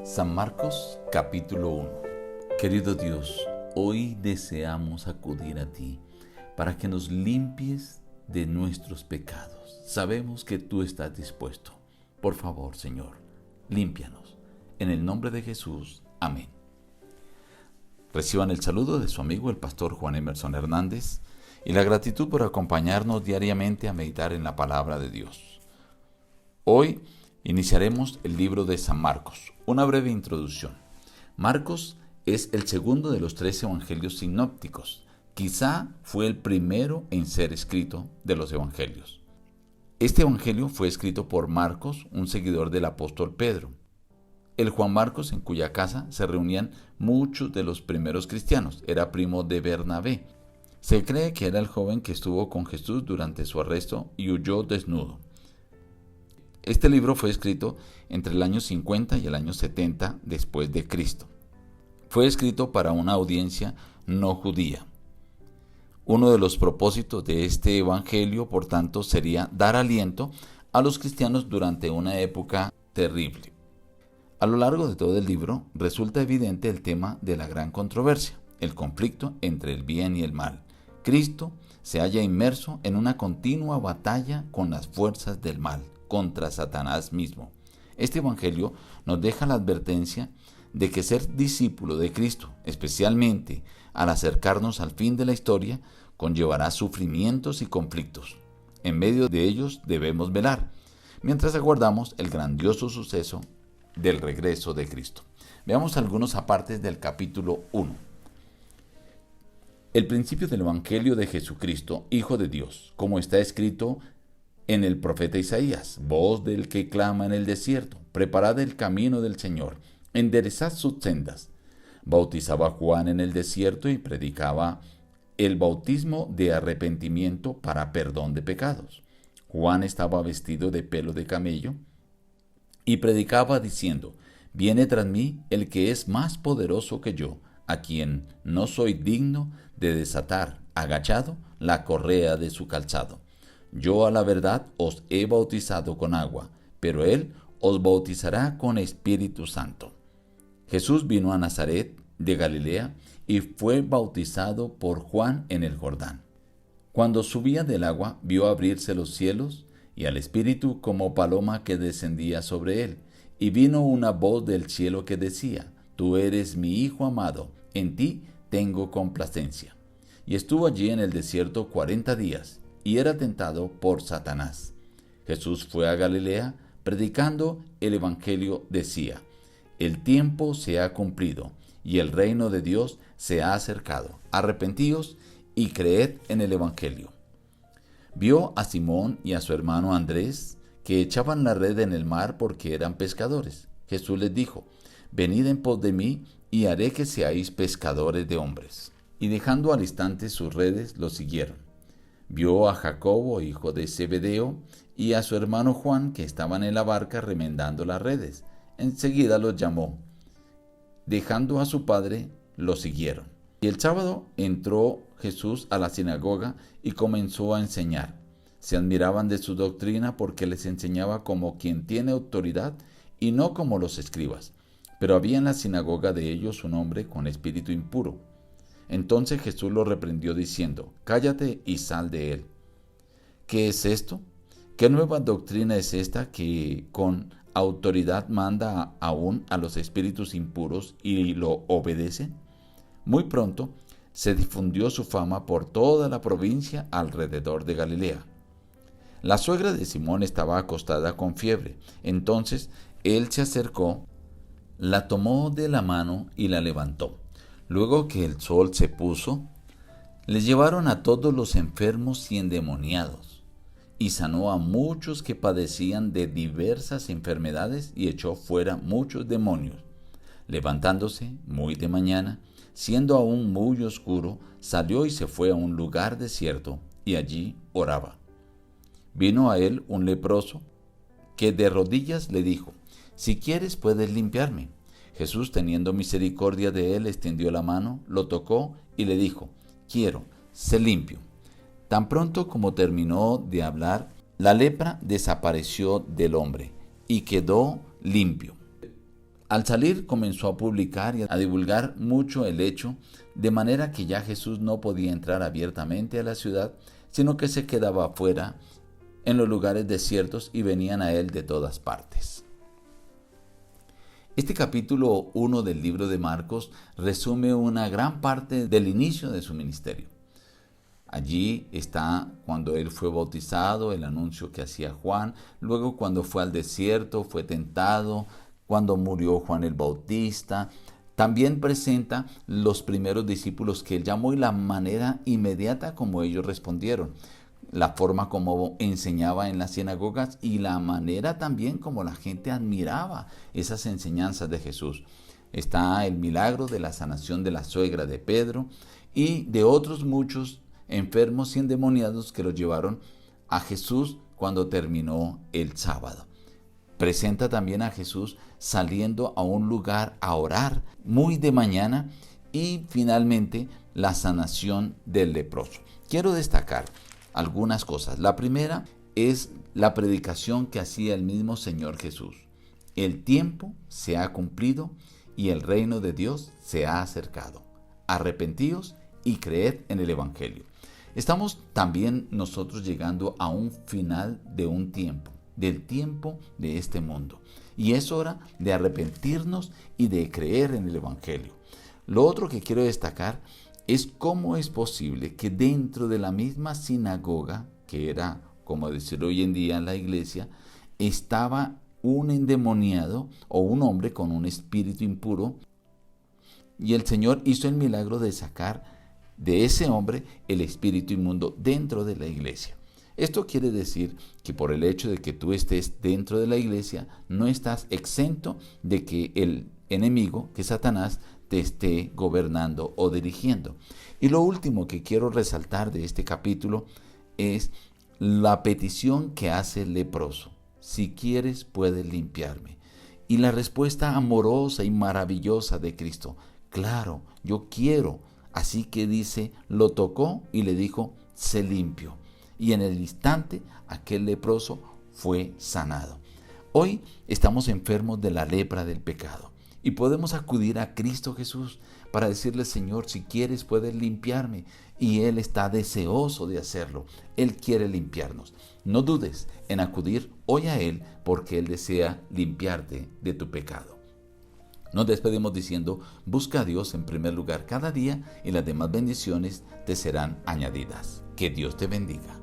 San Marcos capítulo 1. Querido Dios, hoy deseamos acudir a ti para que nos limpies de nuestros pecados. Sabemos que tú estás dispuesto. Por favor, Señor, límpianos. En el nombre de Jesús. Amén. Reciban el saludo de su amigo el pastor Juan Emerson Hernández y la gratitud por acompañarnos diariamente a meditar en la palabra de Dios. Hoy iniciaremos el libro de San Marcos. Una breve introducción. Marcos es el segundo de los 3 evangelios sinópticos. Quizá fue el primero en ser escrito de los evangelios. Este evangelio fue escrito por Marcos, un seguidor del apóstol Pedro. El Juan Marcos, en cuya casa se reunían muchos de los primeros cristianos, era primo de Bernabé. Se cree que era el joven que estuvo con Jesús durante su arresto y huyó desnudo. Este libro fue escrito entre el año 50 y el año 70 después de Cristo. Fue escrito para una audiencia no judía. Uno de los propósitos de este evangelio, por tanto, sería dar aliento a los cristianos durante una época terrible. A lo largo de todo el libro resulta evidente el tema de la gran controversia, el conflicto entre el bien y el mal. Cristo se halla inmerso en una continua batalla con las fuerzas del mal, contra Satanás mismo. Este evangelio nos deja la advertencia de que ser discípulo de Cristo, especialmente al acercarnos al fin de la historia, conllevará sufrimientos y conflictos. En medio de ellos debemos velar, mientras aguardamos el grandioso suceso del regreso de Cristo. Veamos algunos apartes del capítulo 1. El principio del evangelio de Jesucristo, Hijo de Dios, como está escrito en el profeta Isaías: voz del que clama en el desierto, preparad el camino del Señor, enderezad sus sendas. Bautizaba Juan en el desierto y predicaba el bautismo de arrepentimiento para perdón de pecados. Juan estaba vestido de pelo de camello y predicaba diciendo: viene tras mí el que es más poderoso que yo, a quien no soy digno de desatar, agachado, la correa de su calzado. Yo a la verdad os he bautizado con agua, pero él os bautizará con Espíritu Santo. Jesús vino a Nazaret de Galilea y fue bautizado por Juan en el Jordán. Cuando subía del agua, vio abrirse los cielos y al Espíritu como paloma que descendía sobre él. Y vino una voz del cielo que decía: tú eres mi Hijo amado, en ti tengo complacencia. Y estuvo allí en el desierto 40 días. Y era tentado por Satanás. Jesús fue a Galilea, predicando el evangelio, decía: el tiempo se ha cumplido, y el reino de Dios se ha acercado. Arrepentíos y creed en el evangelio. Vio a Simón y a su hermano Andrés, que echaban la red en el mar porque eran pescadores. Jesús les dijo: venid en pos de mí, y haré que seáis pescadores de hombres. Y dejando al instante sus redes, los siguieron. Vio a Jacobo, hijo de Zebedeo, y a su hermano Juan, que estaban en la barca remendando las redes. Enseguida los llamó. Dejando a su padre, los siguieron. Y el sábado entró Jesús a la sinagoga y comenzó a enseñar. Se admiraban de su doctrina porque les enseñaba como quien tiene autoridad y no como los escribas. Pero había en la sinagoga de ellos un hombre con espíritu impuro. Entonces Jesús lo reprendió diciendo: cállate y sal de él. ¿Qué es esto? ¿Qué nueva doctrina es esta que con autoridad manda aún a los espíritus impuros y lo obedecen? Muy pronto se difundió su fama por toda la provincia alrededor de Galilea. La suegra de Simón estaba acostada con fiebre. Entonces él se acercó, la tomó de la mano y la levantó. Luego que el sol se puso, les llevaron a todos los enfermos y endemoniados, y sanó a muchos que padecían de diversas enfermedades y echó fuera muchos demonios. Levantándose muy de mañana, siendo aún muy oscuro, salió y se fue a un lugar desierto, y allí oraba. Vino a él un leproso, que de rodillas le dijo: si quieres puedes limpiarme. Jesús, teniendo misericordia de él, extendió la mano, lo tocó y le dijo: quiero, sé limpio. Tan pronto como terminó de hablar, la lepra desapareció del hombre y quedó limpio. Al salir comenzó a publicar y a divulgar mucho el hecho, de manera que ya Jesús no podía entrar abiertamente a la ciudad, sino que se quedaba afuera en los lugares desiertos y venían a él de todas partes. Este capítulo 1 del libro de Marcos resume una gran parte del inicio de su ministerio. Allí está cuando él fue bautizado, el anuncio que hacía Juan, luego cuando fue al desierto, fue tentado, cuando murió Juan el Bautista. También presenta los primeros discípulos que él llamó y la manera inmediata como ellos respondieron, la forma como enseñaba en las sinagogas y la manera también como la gente admiraba esas enseñanzas de Jesús. Está el milagro de la sanación de la suegra de Pedro y de otros muchos enfermos y endemoniados que los llevaron a Jesús cuando terminó el sábado. Presenta también a Jesús saliendo a un lugar a orar muy de mañana y finalmente la sanación del leproso. Quiero destacar algunas cosas. La primera es la predicación que hacía el mismo Señor Jesús. El tiempo se ha cumplido y el reino de Dios se ha acercado. Arrepentíos y creed en el Evangelio. Estamos también nosotros llegando a un final de un tiempo, del tiempo de este mundo. Y es hora de arrepentirnos y de creer en el Evangelio. Lo otro que quiero destacar es cómo es posible que dentro de la misma sinagoga, que era, como decir hoy en día, la iglesia, estaba un endemoniado o un hombre con un espíritu impuro, y el Señor hizo el milagro de sacar de ese hombre el espíritu inmundo dentro de la iglesia. Esto quiere decir que por el hecho de que tú estés dentro de la iglesia, no estás exento de que el enemigo, que Satanás, te esté gobernando o dirigiendo. Y lo último que quiero resaltar de este capítulo es la petición que hace el leproso: si quieres, puedes limpiarme. Y la respuesta amorosa y maravillosa de Cristo: claro, yo quiero. Así que dice, lo tocó y le dijo, sé limpio. Y en el instante aquel leproso fue sanado. Hoy estamos enfermos de la lepra del pecado y podemos acudir a Cristo Jesús para decirle: Señor, si quieres puedes limpiarme. Y Él está deseoso de hacerlo. Él quiere limpiarnos. No dudes en acudir hoy a Él, porque Él desea limpiarte de tu pecado. Nos despedimos diciendo: busca a Dios en primer lugar cada día y las demás bendiciones te serán añadidas. Que Dios te bendiga.